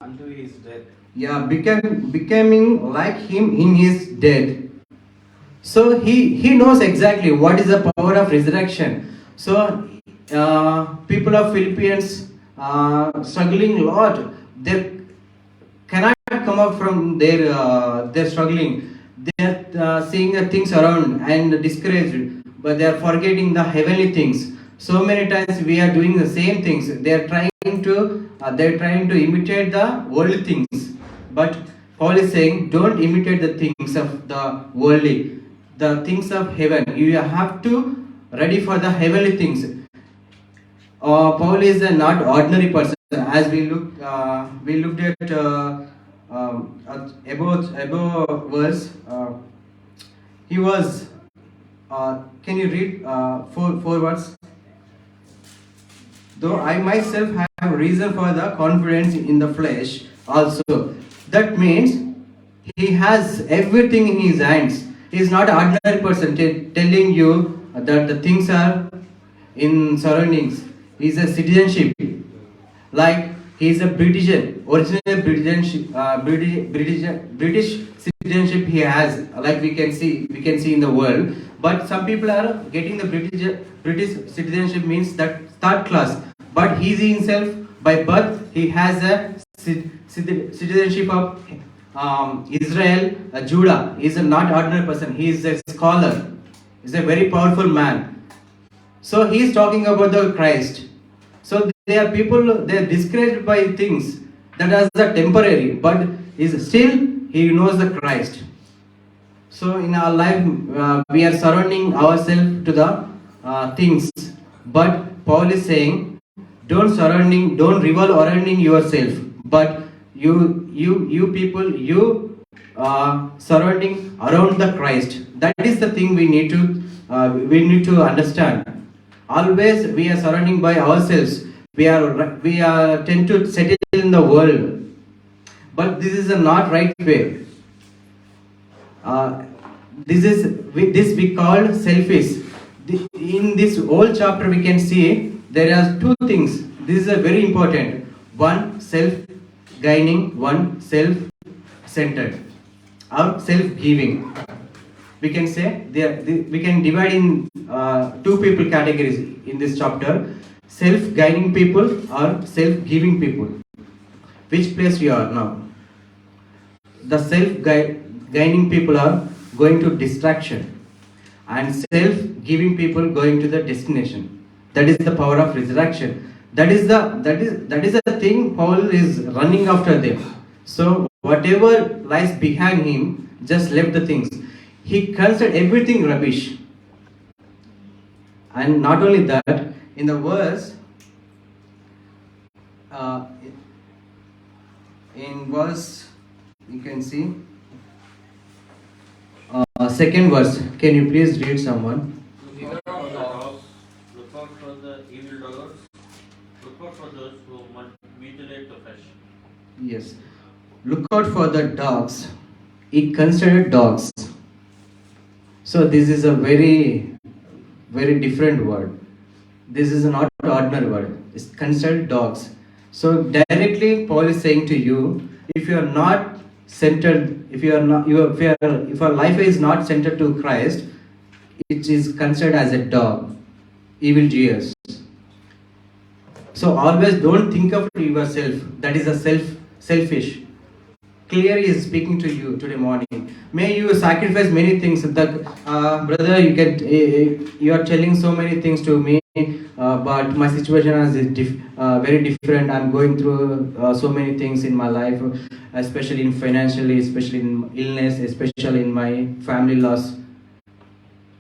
unto his death. Yeah, becoming like him in his death. So he knows exactly what is the power of resurrection. So people of Philippines struggling a lot. They cannot come out from their struggling. They are seeing the things around and discouraged, but they are forgetting the heavenly things. So many times we are doing the same things. They are trying to imitate the worldly things. But Paul is saying, don't imitate the things of the worldly, the things of heaven. You have to ready for the heavenly things. Paul is a not ordinary person. As we looked at above verse. He was. Can you read four words? Though I myself have reason for the confidence in the flesh also. That means he has everything in his hands. He is not an ordinary person telling you that the things are in surroundings. He is a citizenship. Like he is a British, original British citizenship he has. Like we can see in the world. But some people are getting the British citizenship means that third class. But he himself by birth he has a citizenship of Israel, Judah. He is a not ordinary person. He is a scholar. He is a very powerful man. So he is talking about the Christ. So there are people, they are discouraged by things that are temporary, but is still he knows the Christ. So in our life we are surrounding ourselves to the things, but Paul is saying, don't revolve surrounding yourself, but you people, you surrounding around the Christ. That is the thing we need to understand. Always we are surrounding by ourselves. We are tend to settle in the world, but this is a not right way. This we call selfish. In this whole chapter we can see there are two things. This is a very important. One self-gaining, one self-centered, or self-giving. We can say we can divide in two people categories in this chapter: self-gaining people or self-giving people. Which place you are now? The self-gaining people are going to distraction, and self-giving people going to the destination. That is the power of resurrection. That is the thing Paul is running after them. So whatever lies behind him, just left the things. He considered everything rubbish. And not only that, in the verse, in verse, you can see, second verse. Can you please read someone? Look out for the dogs, look out for the evil doers, look out for those who mutilate the flesh. Yes. Look out for the dogs. He considered dogs. So this is a very, very different word. This is not an ordinary word. It's considered dogs. So directly Paul is saying to you, if you are not centered, if your life is not centered to Christ, it is considered as a dog, evil genius. So always don't think of yourself. That is a selfish. Clearly is speaking to you today morning. May you sacrifice many things. Brother, you are telling so many things to me, but my situation is very different. I'm going through so many things in my life, especially in financially, especially in illness, especially in my family loss.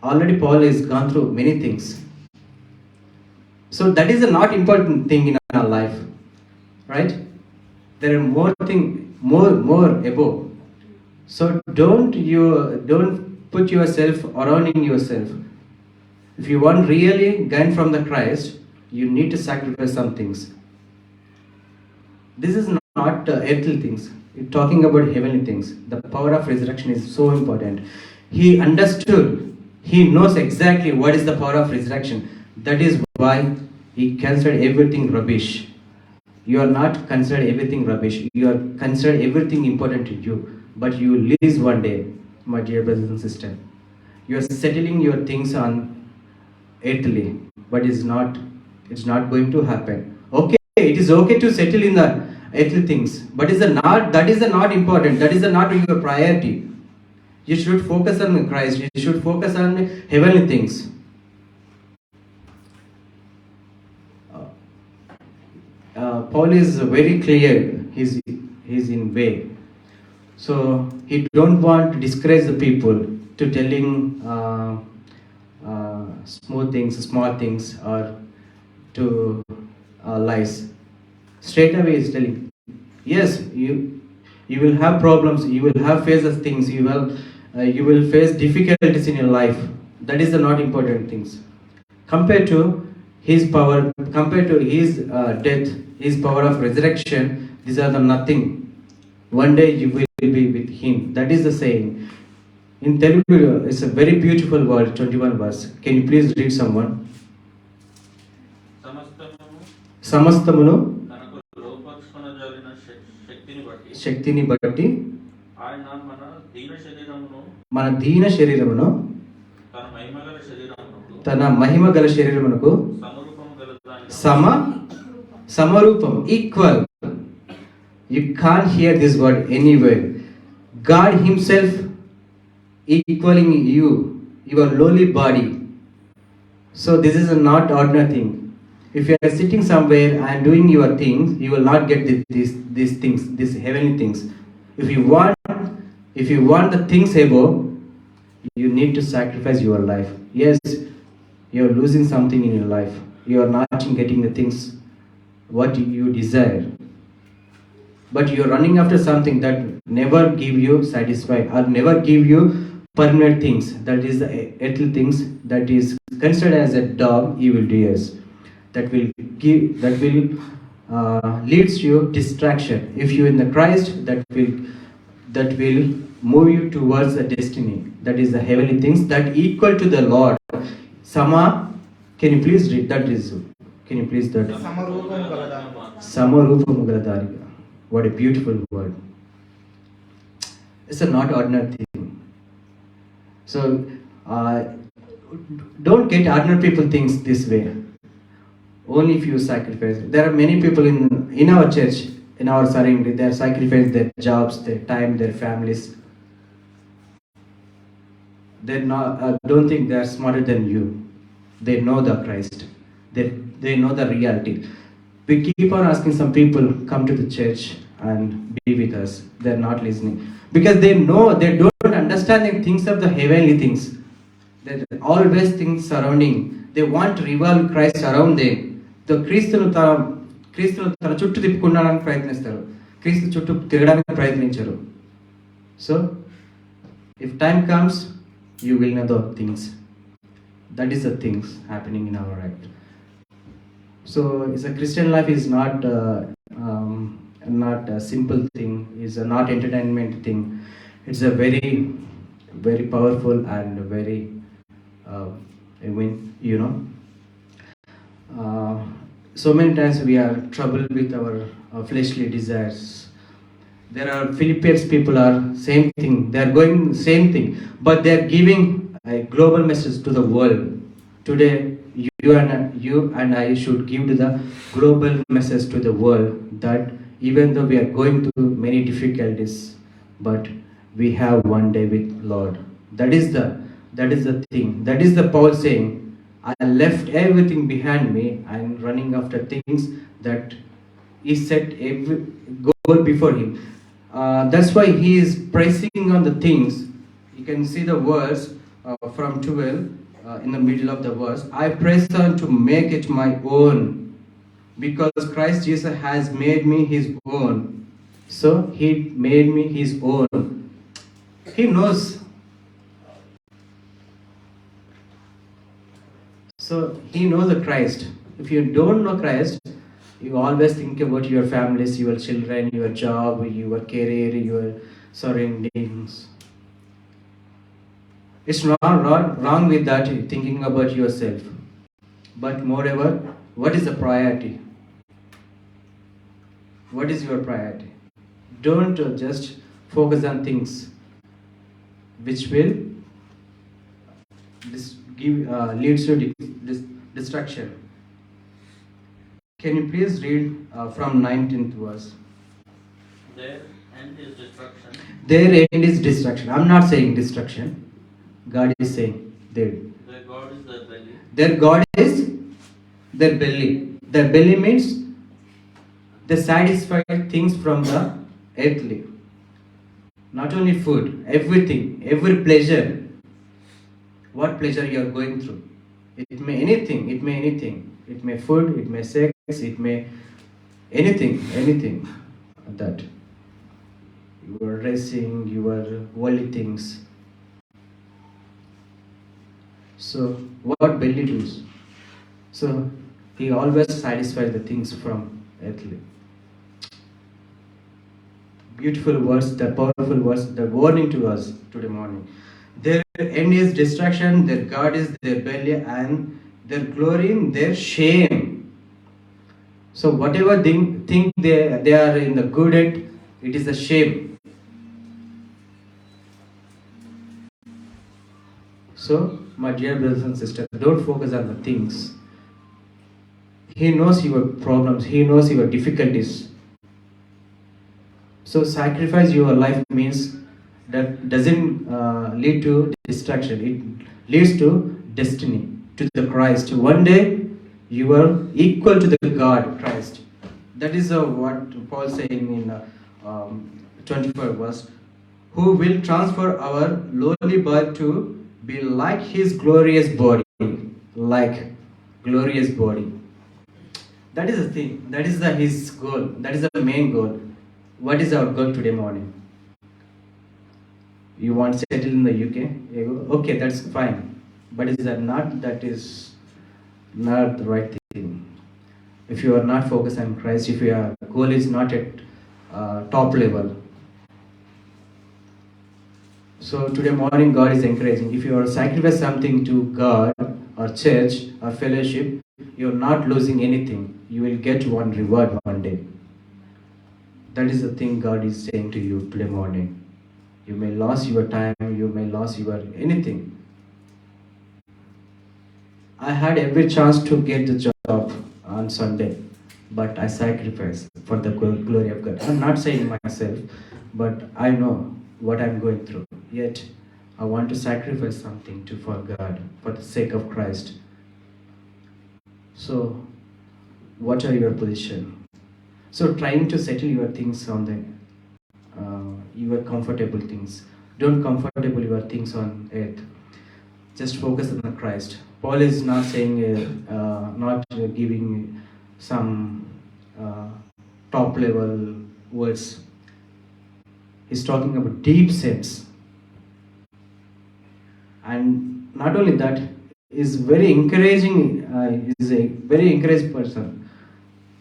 Already Paul has gone through many things. So that is a not important thing in our life, right? There are more above. So don't put yourself around in yourself. If you want really gain from the Christ, you need to sacrifice some things. This is not earthly things. You're talking about heavenly things. The power of resurrection is so important. He understood. He knows exactly what is the power of resurrection. That is why he considered everything rubbish. You are not considered everything rubbish. You are considered everything important to you. But you will lose one day, my dear brothers and sisters. You are settling your things on earthly, but it's not going to happen. Okay, it is okay to settle in the earthly things, but that is the not important. That is the not your priority. You should focus on Christ. You should focus on heavenly things. Paul is very clear. He's in way. So he don't want to discourage the people to telling smooth things, small things, or to lies. Straight away he's telling, yes, you will have problems, you will have faces things, you will face difficulties in your life. That is the not important things. Compared to his power, compared to his death, his power of resurrection, these are the nothing. One day you will be with him. That is the saying. In Telugu, it's a very beautiful word, 21 verse. Can you please read someone? సమస్తమును శక్తిని బట్టి మన దీన శరీరమును తన మహిమ గల శరీరమునకు సమరూపం, equal. You can't hear this word anywhere. God himself equaling you, your lowly body. So this is a not ordinary thing. If you are sitting somewhere and doing your things, you will not get these things, these heavenly things. If you want the things above, you need to sacrifice your life. Yes, you are losing something in your life. You are not getting the things what you desire. But you are running after something that never give you satisfied or never give you permanent things. That is the earthly things, that is considered as a dog, evil doers. That will leads you distraction. If you in the Christ, that will move you towards the destiny. That is the heavenly things that equal to the Lord. Sama, can you please read that? Can you please that? Samarupam galadariga. What a beautiful word. It's a not ordinary thing. So don't get ordinary people things this way. Only if you sacrifice. There are many people in our church, in our surrounding, they have sacrificed their jobs, their time, their families. Don't think they are smarter than you. They know the Christ. They know the reality. We keep on asking some people come to the church and be with us. They are not listening because they don't understand the things of the heavenly things. There are always things surrounding. They want to revolve Christ around them. The క్రీస్తును తన చుట్టూ తిప్పుకున్నాడానికి ప్రయత్నిస్తారు. క్రీస్తు చుట్టూ తిరగడానికి ప్రయత్నించరు. So if time comes, you will know the things. That is the things happening in our life. So it's a Christian life is not a simple thing. It's a not entertainment thing. It's a very, very powerful and very so many times we are troubled with our fleshly desires. There are Philippines people are same thing. They are going same thing, but they are giving a global message to the world. Today, you and I should give to the global message to the world that even though we are going through many difficulties, but we have one day with Lord. That is the thing. That is the Paul saying, I left everything behind me and running after things that he set every goal before him. That's why he is pressing on the things. You can see the verse from 12 in the middle of the verse. I press on to make it my own because Christ Jesus has made me his own. So he made me his own. He knows. So he knows the Christ. If you don't know Christ, you always think about your families, your children, your job, your career, your surroundings. It's not wrong with that, thinking about yourself. But moreover, what is the priority? What is your priority? Don't just focus on things which will leads to distraction. Can you please read from 19th verse? Their end is destruction. Their end is destruction. I'm not saying destruction. God is saying their. Their God is their belly. Their God is their belly. Their belly means they satisfy things from the earthly. Not only food, everything, every pleasure. What pleasure you are going through? It may anything. It may anything. It may food. It may sex. It may anything. Anything. That you are racing. You are worldly things. So what belly does? So he always satisfies the things from earthly. Beautiful words, the powerful words, the warning to us today morning. Their end is destruction, their God is their belly, and their glory in their shame. So whatever thing they are in the good at, it is a shame. So, my dear brothers and sisters, don't focus on the things. He knows your problems, He knows your difficulties. So sacrifice your life means that doesn't lead to distraction. It leads to destiny, to the Christ. One day you are equal to the God, Christ. That is what Paul is saying in 24 verse. Who will transfer our lowly birth to be like His glorious body, like glorious body. That is the thing. That is His goal. That is the main goal. What is our goal today morning? You want to settle in the UK? Okay, that's fine. But is that not? That is not the right thing. If you are not focused on Christ, if your goal is not at top level. So today morning, God is encouraging. If you are sacrifice something to God or church or fellowship, you are not losing anything. You will get one reward one day. That is the thing God is saying to you today morning. You may lose your time, you may lose your anything. I had every chance to get the job on Sunday, but I sacrificed for the glory of God. I'm not saying myself, but I know what I'm going through. Yet, I want to sacrifice something for God, for the sake of Christ. So, what are your position? So trying to settle your things on the your comfortable things. Don't comfortable your things on earth. Just focus on the Christ. Paul is not saying, not giving some top level words. He's talking about deep sense. And not only that, is very encouraging. Is a very encouraged person.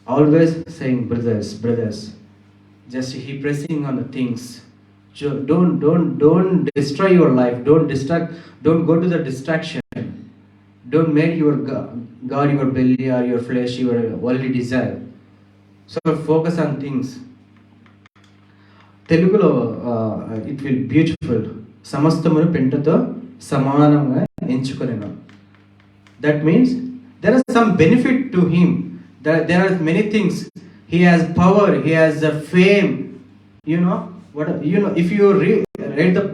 Always saying, brothers. Just he pressing on the things. Don't destroy your life. Don't distract. Don't go to the distraction. Don't make your God your belly or your flesh your worldly desire. So focus on things. తెలుగులో it will beautiful సమస్తమును పెంటతో సమానంగా ఎంచుకొనెను. That means there is some benefit to him. There are many things. He has power. He has the fame. You know what? You know if you read the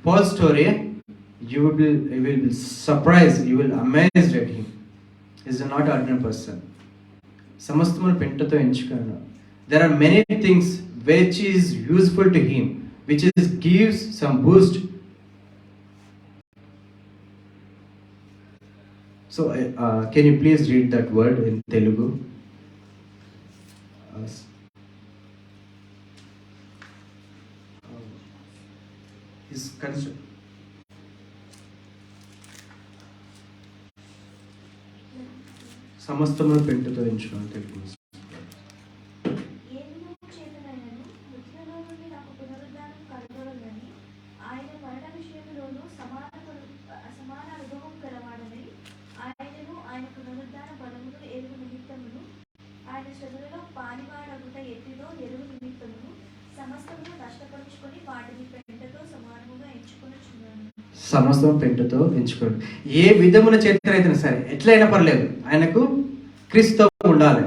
Paul story, you will be surprised. You will amazed at him. He is not an ordinary person. సమస్తమును పెంటతో ఎంచుకొనెను. There are many things which is useful to him, which is gives some boost. So, can you please read that word in Telugu? His construct. సమస్తమును పెంటతో ఎంచుకుని తెలుగు. ఆయన పునరుద్ధాన బలమును ఎరుగు నిమిత్తమును ఆయన శ్రమలలో పాలివాడ సమస్తమును నష్టపరుచుకొని వాటిని పెంటతో సమానముగా ఎంచుకొనుచున్నాను. సమస్తం పెంటతో ఎంచుకోండి. ఏ విధమున చేతనైతే సరే, ఎట్లయినా పర్లేదు, ఆయనకు క్రీస్తుతో ఉండాలి.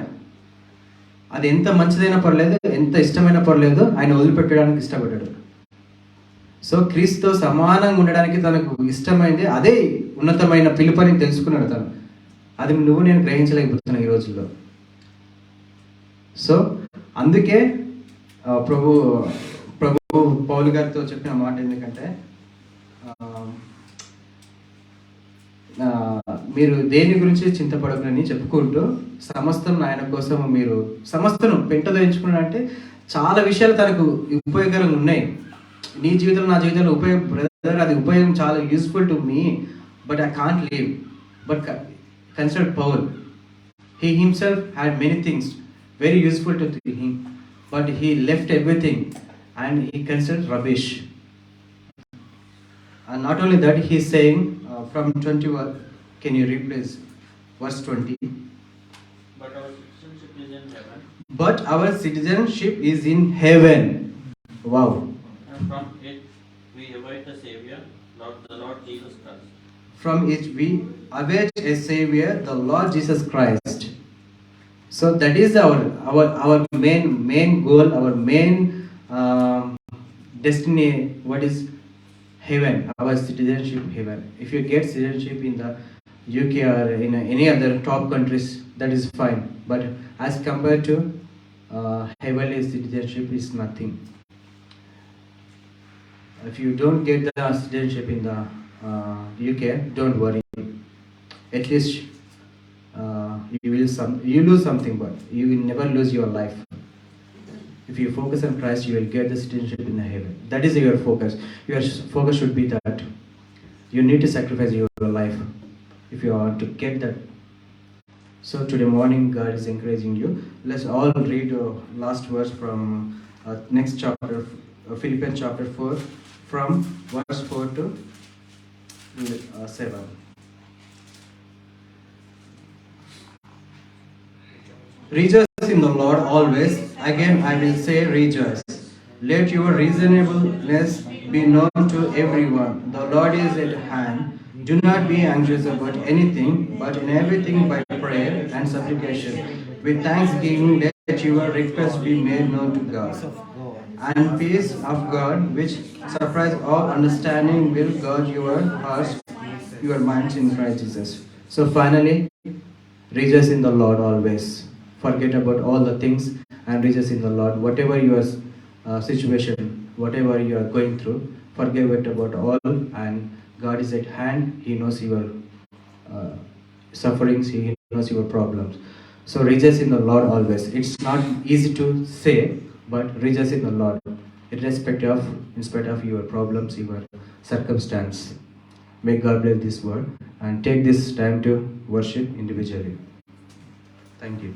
అది ఎంత మంచిదైనా పర్లేదు, ఎంత ఇష్టమైనా పర్లేదు, ఆయన వదిలిపెట్టడానికి ఇష్టపడ్డాడు. సో క్రీస్తుతో సమానంగా ఉండడానికి తనకు ఇష్టమైంది, అదే ఉన్నతమైన పిలుపని తెలుసుకున్నాడు తను. అది నువ్వు నేను గ్రహించలేకపోతున్నాను ఈ రోజుల్లో. సో అందుకే ప్రభు పౌలు గారితో చెప్పిన మాట ఎందుకంటే, మీరు దేని గురించి చింతపడకని చెప్పుకుంటూ సమస్తం ఆయన కోసం మీరు సమస్తం పెంటతో ఎంచుకున్నాడంటే చాలా విషయాలు తనకు ఉపయోగకరంగా ఉన్నాయి. నీ జీవితంలో నా జీవితంలో బ్రదర్ అది ఉపయోగం చాలా useful to me, but I can't leave. But consider Paul, he himself had many things very useful to him, but he left everything and he considered rubbish. And not only that, he is saying from 21, can you read please verse 20? But our citizenship is in heaven. But our citizenship is in heaven. Wow. And from it we await a Savior, the Lord Jesus Christ. From it we await a Savior, the Lord Jesus Christ. So that is our main goal, our main destiny. What is heaven? Our citizenship heaven. If you get citizenship in the UK or in any other top countries, that is fine. But as compared to heavenly citizenship is nothing. If you don't get the citizenship in the UK, don't worry. At least you lose something, but you will never lose your life. If you focus on Christ, you will get the citizenship in the heaven. That is your focus. Your focus should be that you need to sacrifice your life if you want to get that. So today morning, God is encouraging you. Let's all read last verse from next chapter, Philippians chapter 4, from verse 4 to 7. Rejoice in the Lord always. Again I will say rejoice. Let your reasonableness be known to everyone. The Lord is at hand. Do not be anxious about anything, but in everything by prayer and supplication, with thanksgiving let your requests be made known to God. And peace of God, which surpasses all understanding, will guard your hearts, your minds in Christ Jesus. So finally, rejoice in the Lord always. Forget about all the things and rejoice in the Lord. Whatever your situation, whatever you are going through, forget about all, and God is at hand. He knows your sufferings, He knows your problems. So rejoice in the Lord always. It's not easy to say, but rejoice in the Lord, in spite of your problems, your circumstance. May God bless this word and take this time to worship individually. Thank you.